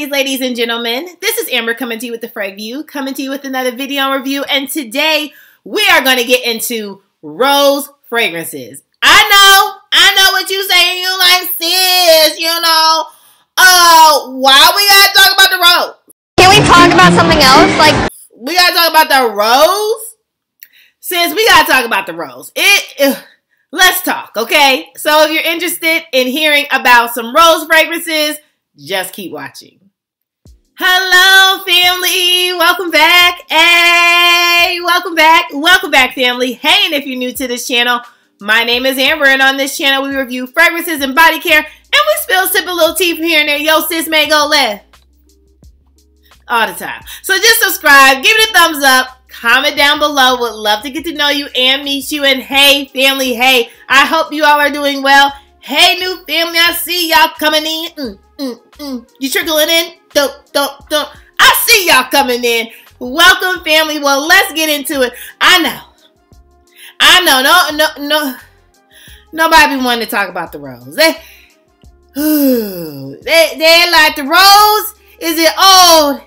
ladies and gentlemen. This is Amber coming to you with the FRAG View, coming to you with another video review. And today we are going to get into rose fragrances. I know what you saying. You like, sis, why we got to talk about the rose? Can we talk about something else? Like, we got to talk about the rose? Sis, we got to talk about the rose. Let's talk, okay? So if you're interested in hearing about some rose fragrances, just keep watching. Hello, family. Welcome back. Hey, welcome back. Welcome back, family. Hey, and if you're new to this channel, my name is Amber, and on this channel, we review fragrances and body care, and we sip a little tea from here and there. Yo, sis may go left. All the time. So just subscribe, give it a thumbs up, comment down below. Would love to get to know you and meet you. And hey, family, hey, I hope you all are doing well. Hey, new family, I see y'all coming in. You trickling in? Don't. I see y'all coming in. Welcome, family. Well, let's get into it. I know. No. Nobody be wanting to talk about the rose. They like the rose. Is it old?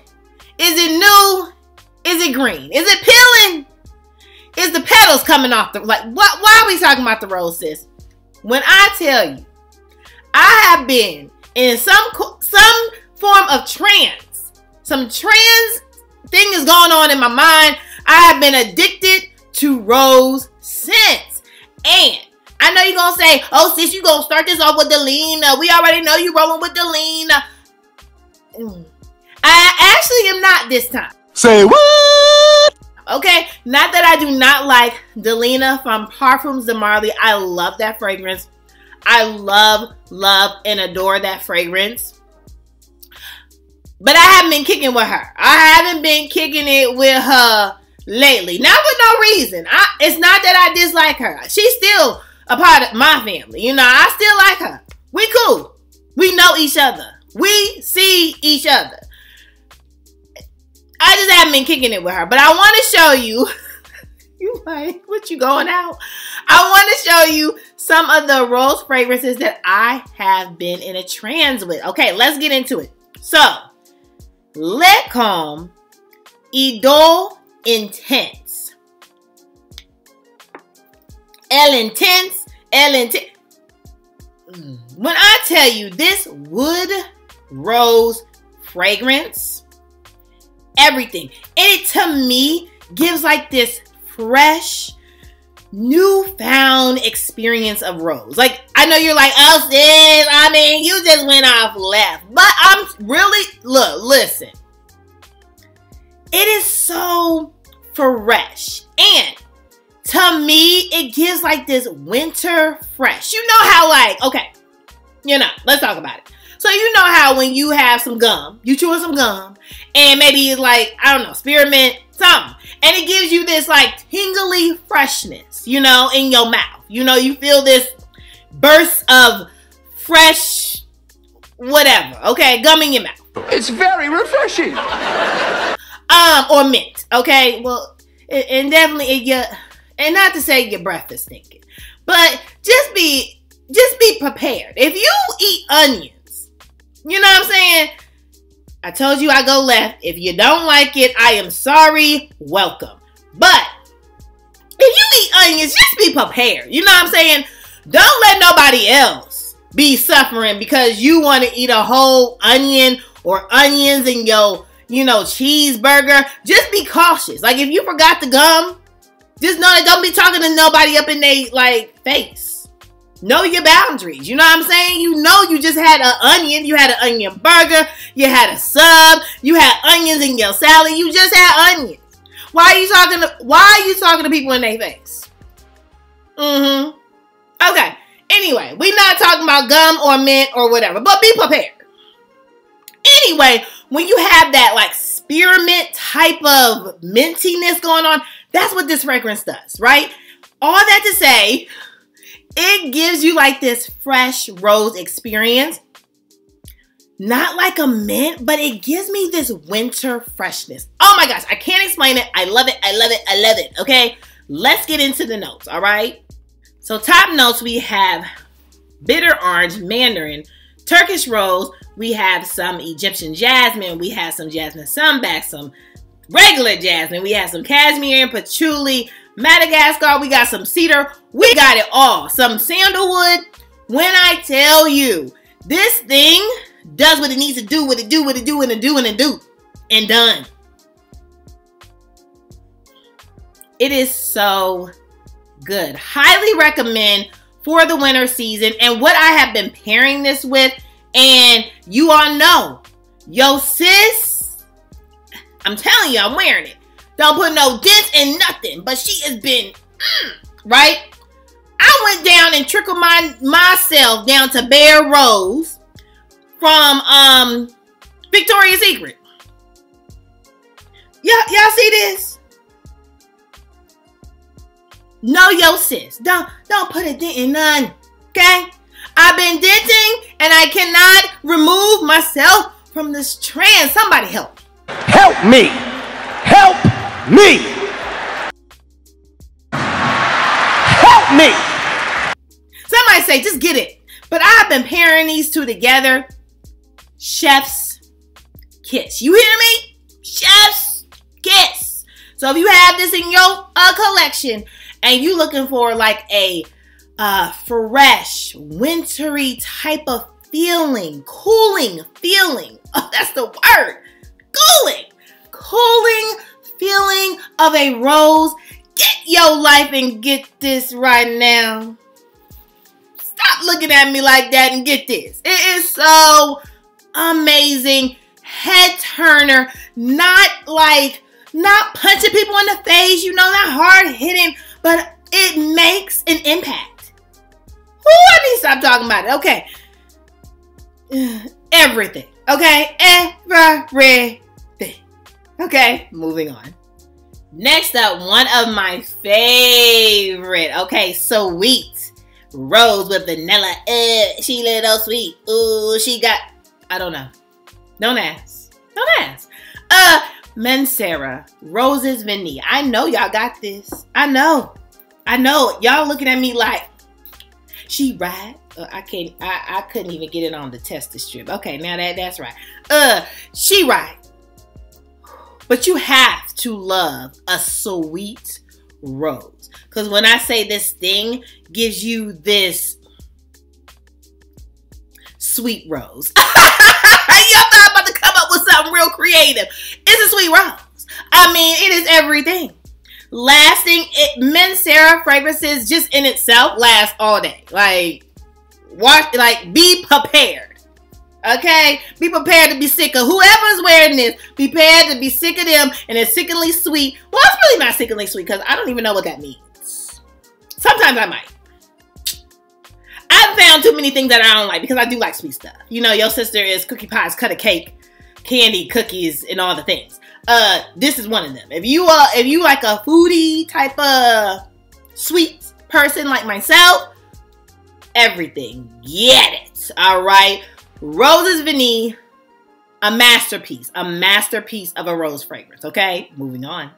Is it new? Is it green? Is it peeling? Is the petals coming off the, like, what? Why are we talking about the rose, sis? When I tell you, I have been in some form of trance. Some trance thing is going on in my mind. I have been addicted to rose scents. And I know you're going to say, oh, sis, you going to start this off with Delina. We already know you rolling with Delina. I actually am not this time. Say what? Okay, not that I do not like Delina from Parfums de Marly. I love that fragrance. I love, and adore that fragrance. But I haven't been kicking with her. I haven't been kicking it with her lately. Not for no reason. It's not that I dislike her. She's still a part of my family. I still like her. We cool. We know each other. We see each other. I just haven't been kicking it with her. But I want to show you. You like, what you going out? I want to show you some of the rose fragrances that I have been in a trance with. Okay, let's get into it. So, Lancome Idole Intense. Intense. When I tell you this wood rose fragrance, everything. And it, to me, gives like this fresh, newfound experience of rose. Like, I know you're like, oh, sis, I mean, you just went off left. But I'm really, listen. It is so fresh. And to me, it gives like this winter fresh. You know how, like, okay, let's talk about it. So you know how when you have some gum, you chewing some gum, and maybe it's like, I don't know, spearmint, something. And it gives you this like tingly freshness, in your mouth. You feel this burst of fresh whatever, okay, gum in your mouth. It's very refreshing. Or mint, okay? Well, and definitely, and not to say your breath is stinking, but just be prepared. If you eat onions, you know what I'm saying? I told you I go left. If you don't like it, I am sorry. Welcome. But if you eat onions, just be prepared. You know what I'm saying? Don't let nobody else be suffering because you want to eat a whole onion or onions in your, cheeseburger. Just be cautious. Like, if you forgot the gum, just know that don't be talking to nobody up in their, like, face. Know your boundaries. You know what I'm saying? You just had an onion. You had an onion burger. You had a sub. You had onions in your salad. You just had onions. Why are you talking to people in their face? Okay. Anyway, we're not talking about gum or mint or whatever, but be prepared. Anyway, when you have that like spearmint type of mintiness going on, that's what this fragrance does, right? All that to say, it gives you like this fresh rose experience. Not like a mint, but it gives me this winter freshness. Oh my gosh, I can't explain it. I love it, okay? Let's get into the notes, all right? So top notes, we have bitter orange, mandarin, Turkish rose. We have some Egyptian jasmine. We have some jasmine sunback, some regular jasmine. We have some cashmere and patchouli, Madagascar. We got some cedar. We got it all. Some sandalwood. When I tell you, this thing does what it needs to do, and done. It is so good. Highly recommend for the winter season. And what I have been pairing this with, and you all know, yo sis, I'm telling you, I'm wearing it. Don't put no dents in nothing, but she has been, right? I went down and trickled myself down to Bare Rose from Victoria's Secret. Y'all see this? No, yo sis, don't put a dent in none, okay? I've been denting and I cannot remove myself from this trend. Somebody help. Help me! Help me! Help me! Somebody say, just get it. But I've been pairing these two together. Chef's kiss. You hear me? Chef's kiss. So if you have this in your collection and you looking for like a fresh, wintry type of feeling, cooling feeling. Oh, that's the word. Cooling feeling of a rose. Get your life and get this right now. Stop looking at me like that and get this. It is so amazing. Head turner. Not punching people in the face, you know, not hard hitting, but it makes an impact. Ooh, I need to stop talking about it. Okay. Everything. Okay. Everything. Okay. Moving on. Next up, one of my favorite. Okay. Sweet rose with vanilla. She little sweet. Ooh, she got, I don't know. Don't ask. Mancera. Roses Vanille. I know y'all got this. I know. Y'all looking at me like, she right? I couldn't even get it on the tester strip. Okay, now that's right. She right. But you have to love a sweet rose. Because when I say this thing gives you this sweet rose. Y'all thought I'm about to come up with something real creative. It's a sweet rose. I mean, it is everything. Lasting, Mancera fragrances just in itself last all day. Be prepared. Okay? Be prepared to be sick of whoever's wearing this. Be prepared to be sick of them, and it's sickeningly sweet. Well, it's really not sickeningly sweet because I don't even know what that means. Sometimes I might. I've found too many things that I don't like because I do like sweet stuff. You know, your sister is cookie pies, cut a cake, candy, cookies, and all the things. This is one of them. If you like a foodie type of sweet person like myself, everything, get it. All right. Roses Vanille, a masterpiece of a rose fragrance. Okay, moving on.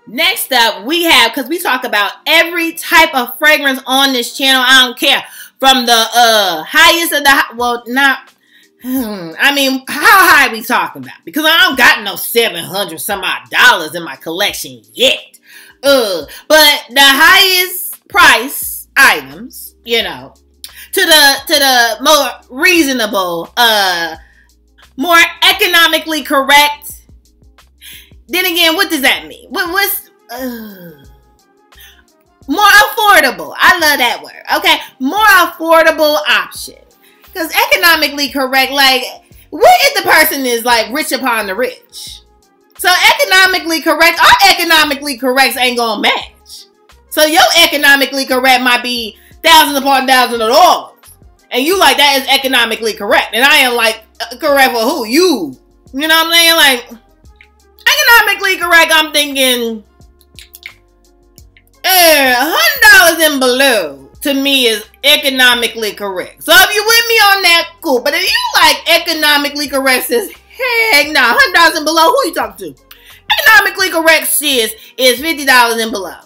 Next up, we have, because we talk about every type of fragrance on this channel. I don't care. From the highest of the, well, not, I mean, how high we talking about? Because I don't got no $700 some odd dollars in my collection yet. But the highest price items, you know, to the more reasonable, more economically correct. Then again, what does that mean? What's more affordable? I love that word. Okay, more affordable option. Because economically correct, like, what if the person is like rich upon the rich? So economically correct, our economically corrects ain't gonna match. So your economically correct might be thousands upon thousands of dollars. And you like, that is economically correct. And I am like, correct for who? You. You know what I'm saying? Like, economically correct, I'm thinking, $100 and below to me is economically correct. So if you with me on that, cool. But if you like economically correct, sis, heck nah, $100 and below, who you talking to? Economically correct, sis, is $50 and below.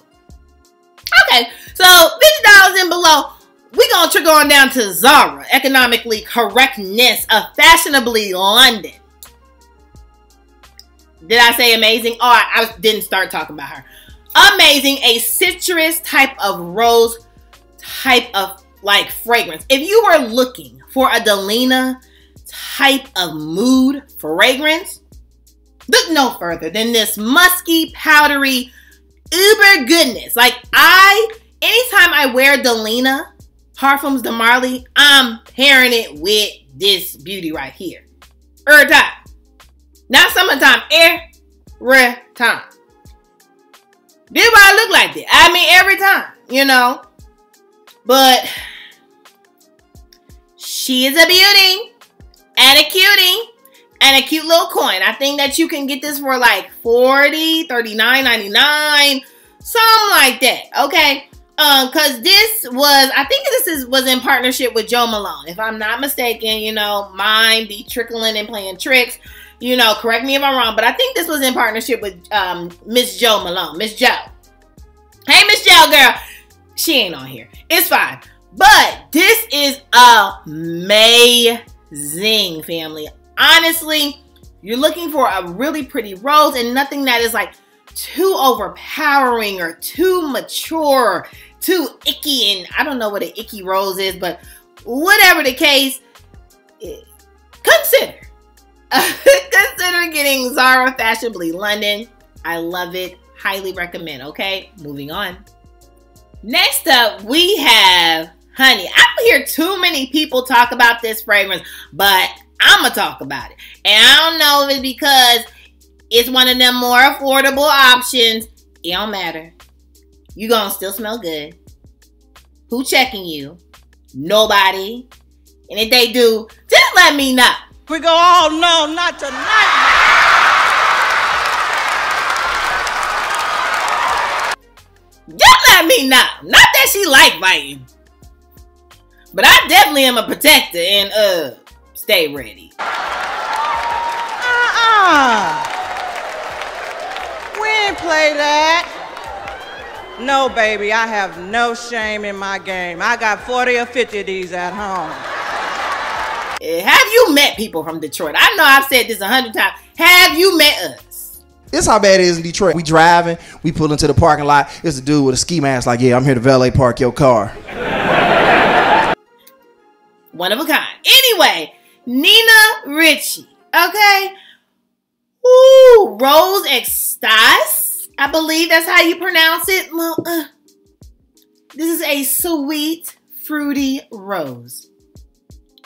Okay, so $50 and below. we're going to trickle on down to Zara, economically correctness of Fashionably London. Did I say amazing? Oh, I didn't start talking about her. Amazing, a citrus type of rose type of like fragrance. If you were looking for a Delina type of mood fragrance, look no further than this musky, powdery, uber goodness. Like anytime I wear Delina Parfums de Marly, I'm pairing it with this beauty right here. Every time. Not summertime, every time. This is why I look like that. I mean, every time, you know. But she is a beauty and a cutie and a cute little coin. I think that you can get this for like $40, $39.99, something like that. Okay. Cause I think this was in partnership with Jo Malone. If I'm not mistaken, you know, mine be trickling and playing tricks. You know, correct me if I'm wrong, but I think this was in partnership with Miss Jo Malone. Miss Jo. Hey, Miss Jo, girl. She ain't on here. It's fine. But this is amazing, family. Honestly, you're looking for a really pretty rose and nothing that is like too overpowering or too mature, too icky. And I don't know what an icky rose is, but whatever the case, consider getting Zara Fashionably London. I love it. Highly recommend. Okay, moving on. Next up, we have Honey. I don't hear too many people talk about this fragrance, but I'm going to talk about it. And I don't know if it's because it's one of them more affordable options. It don't matter. You're going to still smell good. Who checking you? Nobody. And if they do, just let me know. We go, oh no, not tonight. Just let me know. Not that she like biting. But I definitely am a protector and stay ready. We ain't play that. No, baby, I have no shame in my game. I got 40 or 50 of these at home. Have you met people from Detroit? I know I've said this 100 times. Have you met us? It's how bad it is in Detroit. We driving, we pull into the parking lot. It's a dude with a ski mask like, yeah, I'm here to valet park your car. One of a kind. Anyway, Nina Ricci. Okay. Ooh, Rose Extase. I believe that's how you pronounce it. Well, this is a sweet, fruity rose.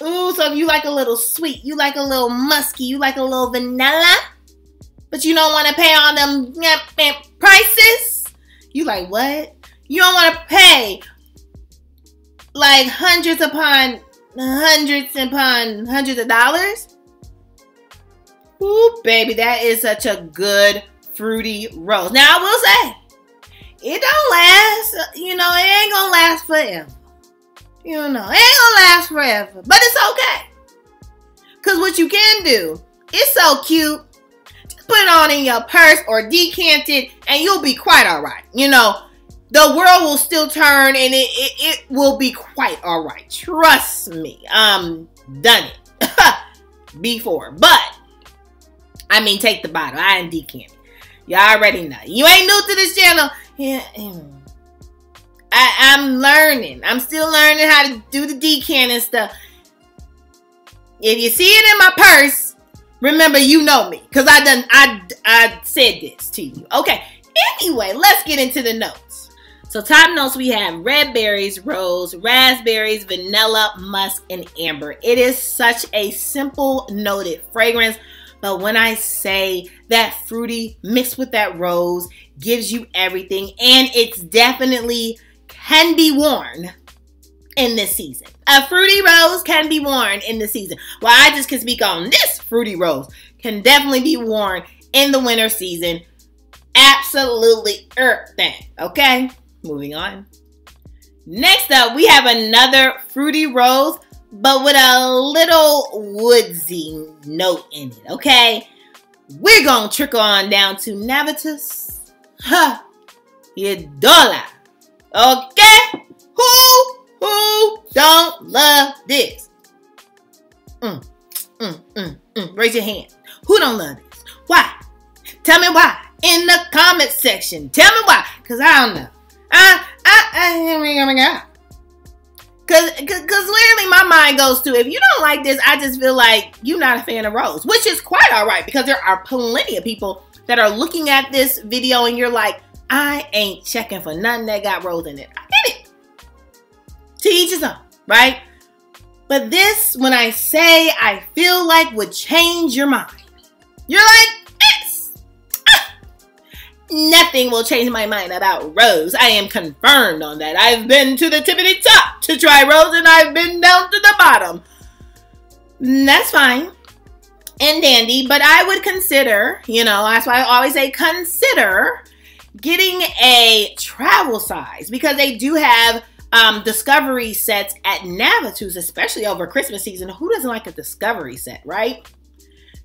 Ooh, so if you like a little sweet, you like a little musky, you like a little vanilla, but you don't want to pay all them prices. You like what? You don't want to pay like hundreds upon hundreds of dollars? Ooh, baby, that is such a good fruity rose. Now, I will say, it don't last. You know, it ain't going to last forever. You know, it ain't gonna last forever, but it's okay. Because what you can do, it's so cute, just put it on in your purse or decant it, and you'll be quite all right. You know, the world will still turn, and it will be quite all right. Trust me, done it before. But, I mean, take the bottle. I ain't decant it. You already know. You ain't new to this channel. Yeah, I'm learning. I'm still learning how to do the decant and stuff. If you see it in my purse, remember you know me. Because I said this to you. Okay. Anyway, let's get into the notes. So top notes, we have red berries, rose, raspberries, vanilla, musk, and amber. It is such a simple noted fragrance. But when I say that fruity mixed with that rose gives you everything. And it's definitely can be worn in this season. A fruity rose can be worn in the season. Well, I just can speak on this fruity rose. Can definitely be worn in the winter season. Absolutely everything. Okay, moving on. Next up, we have another fruity rose, but with a little woodsy note in it. Okay, we're gonna trickle on down to Navitus Idole. Okay, Who don't love this? Raise your hand. Who don't love this? Why? Tell me why. In the comment section. Tell me why. Because I don't know. Oh my God. Because literally my mind goes to, if you don't like this, I just feel like you're not a fan of Rose. Which is quite all right. Because there are plenty of people that are looking at this video and you're like, I ain't checking for nothing that got Rose in it. I get it. To each his own, right? But this, when I say I feel like would change your mind. You're like, yes. Nothing will change my mind about Rose. I am confirmed on that. I've been to the tippity top to try Rose and I've been down to the bottom. That's fine and dandy, but I would consider, you know, that's why I always say consider getting a travel size because they do have discovery sets at Navitus, especially over Christmas season. Who doesn't like a discovery set, right?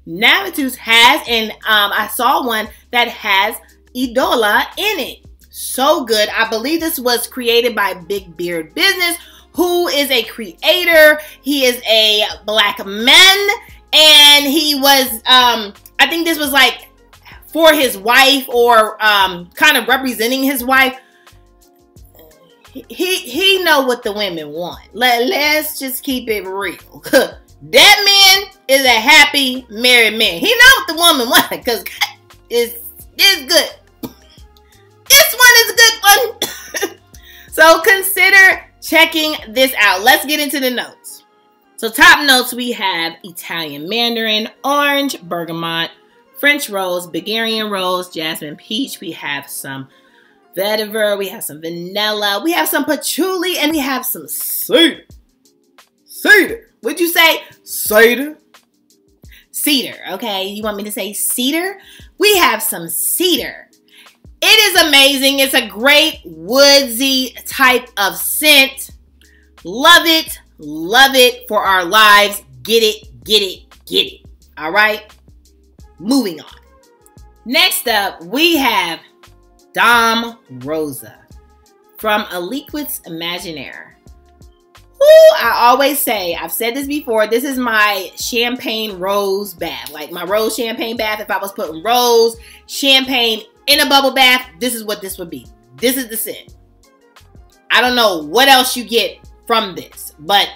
Navitus has, and I saw one that has Eidola in it. So good. I believe this was created by Big Beard Business, who is a creator. He is a black man, and he was, I think this was like for his wife or kind of representing his wife. He know what the women want. Let's just keep it real. That man is a happy married man. He know what the woman wants because it's good. This one is a good one. So consider checking this out. Let's get into the notes. So top notes, we have Italian Mandarin, Orange, Bergamot, French Rose, Bulgarian Rose, Jasmine Peach. We have some Vetiver, we have some Vanilla, we have some Patchouli, and we have some Cedar. Cedar. Would you say Cedar? Cedar, okay? You want me to say Cedar? We have some Cedar. It is amazing. It's a great woodsy type of scent. Love it for our lives. Get it, get it, get it. All right? Moving on. Next up, we have Dame Rosa from Aliquid's Imaginaires. I always say, I've said this before, this is my champagne rose bath. Like my rose champagne bath. If I was putting rose champagne in a bubble bath, this is what this would be. This is the scent. I don't know what else you get from this, but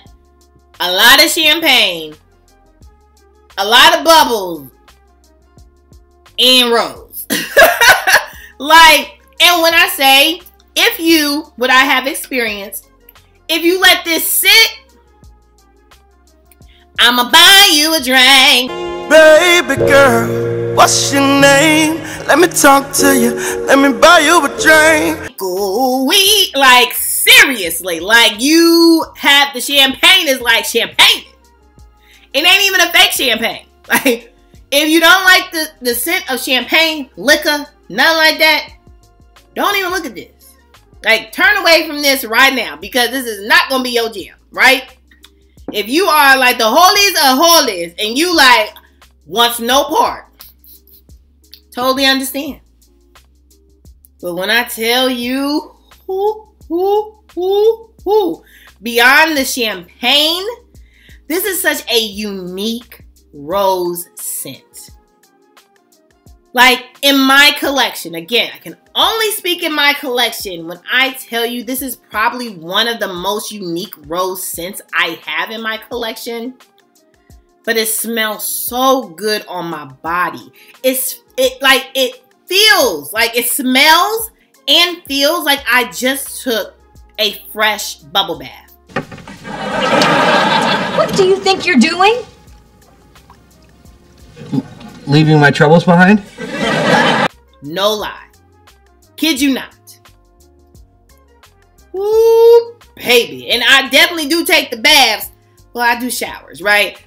a lot of champagne, a lot of bubbles, and rose. Like, and when I say, if you, what I have experienced, if you let this sit, I'ma buy you a drink. Baby girl, what's your name? Let me talk to you. Let me buy you a drink. Ooh-wee. Like, seriously. Like, you have the champagne is like champagne. It ain't even a fake champagne. Like, if you don't like the scent of champagne, liquor, nothing like that, don't even look at this. Like, turn away from this right now because this is not going to be your jam, right? If you are like the holies of holies and you like wants no part, totally understand. But when I tell you, beyond the champagne, this is such a unique rose scent. Like in my collection, again, I can only speak in my collection when I tell you this is probably one of the most unique rose scents I have in my collection. But it smells so good on my body. It feels like it smells and feels like I just took a fresh bubble bath. What do you think you're doing? Leaving my troubles behind? No lie. Kid you not. Ooh, baby. And I definitely do take the baths. Well, I do showers, right?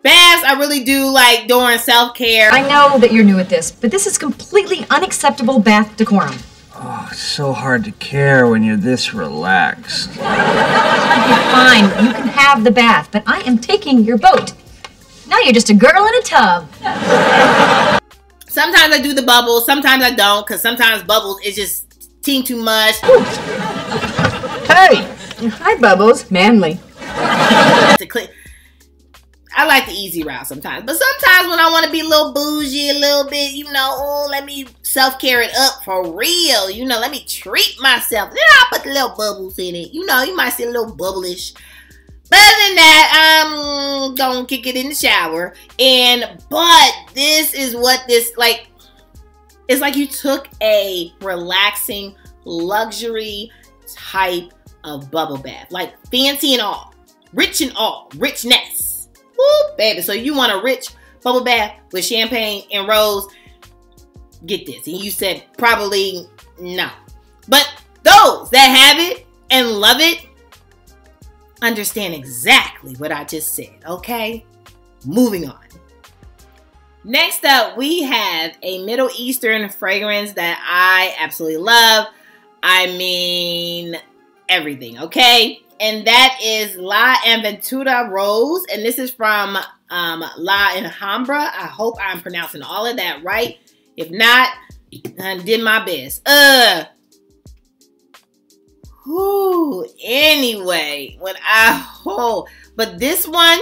Baths, I really do like during self-care. I know that you're new at this, but this is completely unacceptable bath decorum. Oh, it's so hard to care when you're this relaxed. Okay, fine, you can have the bath, but I am taking your boat. Now you're just a girl in a tub. Sometimes I do the bubbles, sometimes I don't, because sometimes bubbles is just too much. Hey, Hi, Bubbles. Manly. I like the easy route sometimes. But sometimes when I want to be a little bougie, a little bit, you know, oh, let me self-care it up for real. You know, let me treat myself. Then I'll put the little bubbles in it. You know, you might see a little bubblish. But other than that, I'm gonna kick it in the shower. But this is what this, like, it's like you took a relaxing, luxury type of bubble bath. Like, fancy and all. Rich and all. Richness. Woo, baby. So you want a rich bubble bath with champagne and rose? Get this. And you said probably no. But those that have it and love it understand exactly what I just said, okay? Moving on. Next up, we have a Middle Eastern fragrance that I absolutely love. I mean, everything, okay? And that is La Ventura Rose. And this is from La Alhambra. I hope I'm pronouncing all of that right. If not, I did my best. Anyway, but this one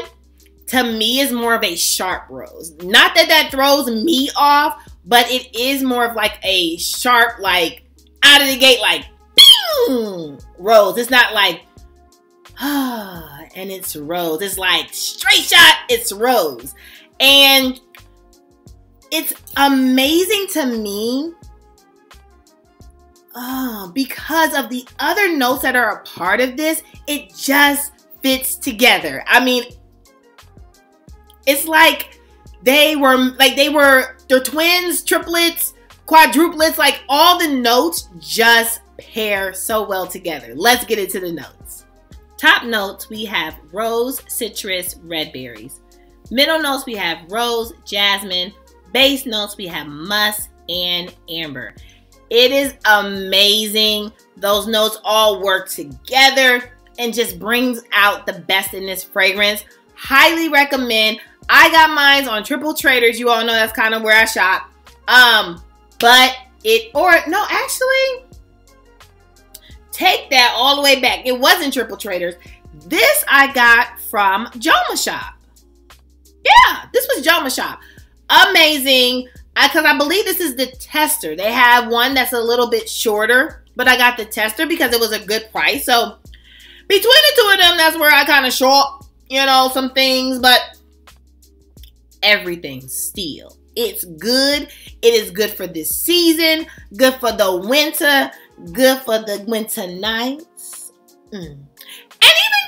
to me is more of a sharp rose. Not that throws me off, but it is more of like a sharp, like out of the gate, like boom, rose. It's not like and it's rose. It's like straight shot, it's rose. And it's amazing to me because of the other notes that are a part of this. It just fits together. I mean, it's like they're twins, triplets, quadruplets, like all the notes just pair so well together. Let's get into the notes. Top notes, we have rose, citrus, red berries. Middle notes, we have rose, jasmine. Base notes, we have musk and amber. It is amazing. Those notes all work together and just brings out the best in this fragrance. Highly recommend. I got mine on Triple Traders. You all know that's kind of where I shop. Take that all the way back. It wasn't Triple Traders. This I got from Joma Shop. Yeah, this was Joma Shop. Amazing. Because I believe this is the tester. They have one that's a little bit shorter, but I got the tester because it was a good price. So between the two of them, that's where I kind of short, you know, some things, but everything still. It's good. It is good for this season, good for the winter, good for the winter nights, and even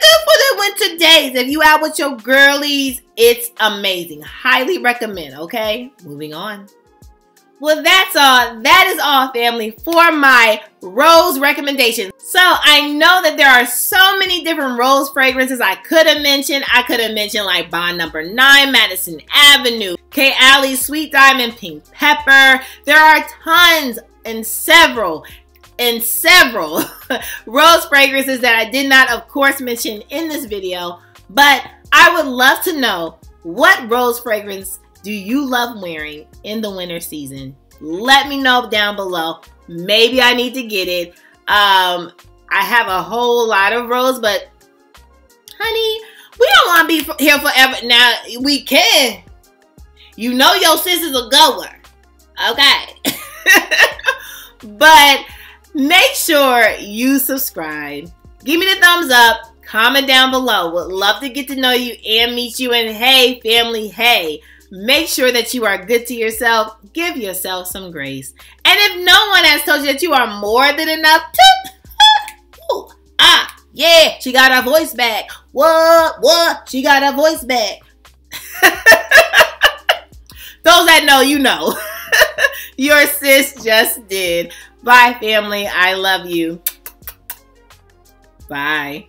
good for the winter days. If you out with your girlies, it's amazing. Highly recommend, okay? Moving on. Well, that's all. That is all, family, for my rose recommendations. So I know that there are so many different rose fragrances I could have mentioned. I could have mentioned like Bond No. 9, Madison Avenue, K. Alley, Sweet Diamond, Pink Pepper. There are tons and several rose fragrances that I did not, of course, mention in this video. But I would love to know, what rose fragrance do you love wearing in the winter season? Let me know down below. Maybe I need to get it. I have a whole lot of rose, but honey, we don't want to be here forever. Now, we can. You know your sis is a goer. Okay. But make sure you subscribe. Give me the thumbs up. Comment down below. Would love to get to know you and meet you. And hey, family, hey, make sure that you are good to yourself. Give yourself some grace. And if no one has told you that you are more than enough, yeah, she got her voice back. What? She got her voice back. Those that know, you know. Your sis just did. Bye, family. I love you. Bye.